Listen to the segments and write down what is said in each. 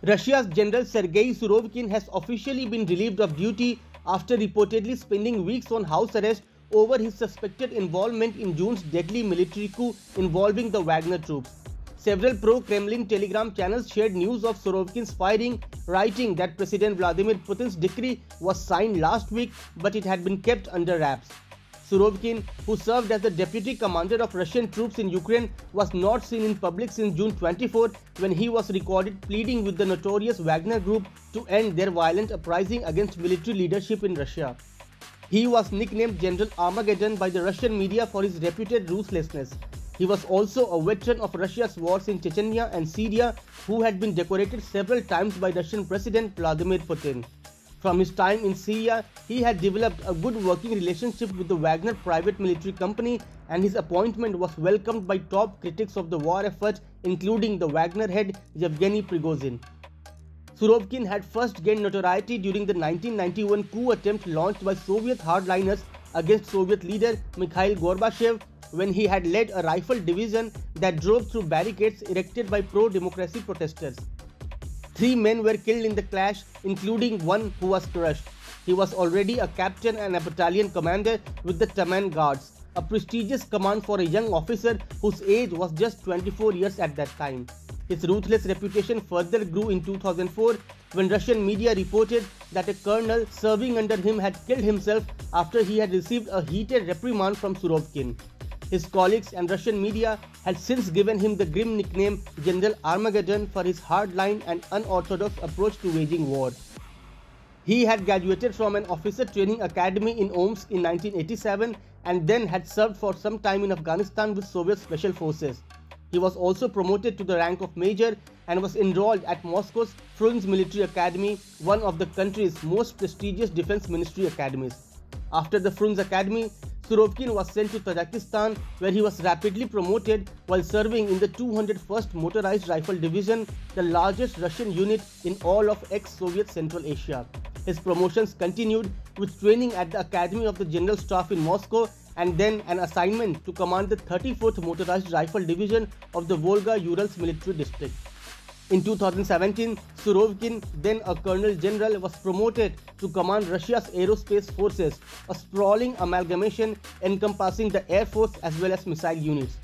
Russia's General Sergei Surovikin has officially been relieved of duty after reportedly spending weeks on house arrest over his suspected involvement in June's deadly military coup involving the Wagner troops. Several pro-Kremlin Telegram channels shared news of Surovikin's firing, writing that President Vladimir Putin's decree was signed last week but it had been kept under wraps. Surovikin, who served as the deputy commander of Russian troops in Ukraine, was not seen in public since June 24 when he was recorded pleading with the notorious Wagner group to end their violent uprising against military leadership in Russia. He was nicknamed General Armageddon by the Russian media for his reputed ruthlessness. He was also a veteran of Russia's wars in Chechnya and Syria, who had been decorated several times by Russian President Vladimir Putin. From his time in Syria, he had developed a good working relationship with the Wagner private military company, and his appointment was welcomed by top critics of the war effort, including the Wagner head Yevgeny Prigozhin. Surovikin had first gained notoriety during the 1991 coup attempt launched by Soviet hardliners against Soviet leader Mikhail Gorbachev, when he had led a rifle division that drove through barricades erected by pro-democracy protesters. 3 men were killed in the clash, including one who was crushed. He was already a captain and a battalion commander with the Taman Guards, a prestigious command for a young officer whose age was just 24 years at that time. His ruthless reputation further grew in 2004 when Russian media reported that a colonel serving under him had killed himself after he had received a heated reprimand from Surovikin. His colleagues and Russian media had since given him the grim nickname General Armageddon for his hardline and unorthodox approach to waging war. He had graduated from an officer training academy in Omsk in 1987 and then had served for some time in Afghanistan with Soviet Special Forces. He was also promoted to the rank of major and was enrolled at Moscow's Frunze Military Academy, one of the country's most prestigious defense ministry academies. After the Frunze Academy, Surovikin was sent to Tajikistan, where he was rapidly promoted while serving in the 201st Motorized Rifle Division, the largest Russian unit in all of ex-Soviet Central Asia. His promotions continued with training at the Academy of the General Staff in Moscow and then an assignment to command the 34th Motorized Rifle Division of the Volga-Urals military district. In 2017, Surovikin, then a Colonel General, was promoted to command Russia's aerospace forces, a sprawling amalgamation encompassing the Air Force as well as missile units.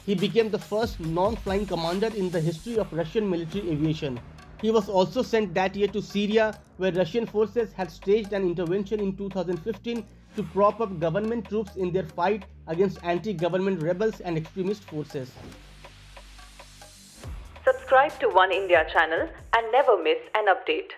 He became the first non-flying commander in the history of Russian military aviation. He was also sent that year to Syria, where Russian forces had staged an intervention in 2015 to prop up government troops in their fight against anti-government rebels and extremist forces. Subscribe to Oneindia channel and never miss an update.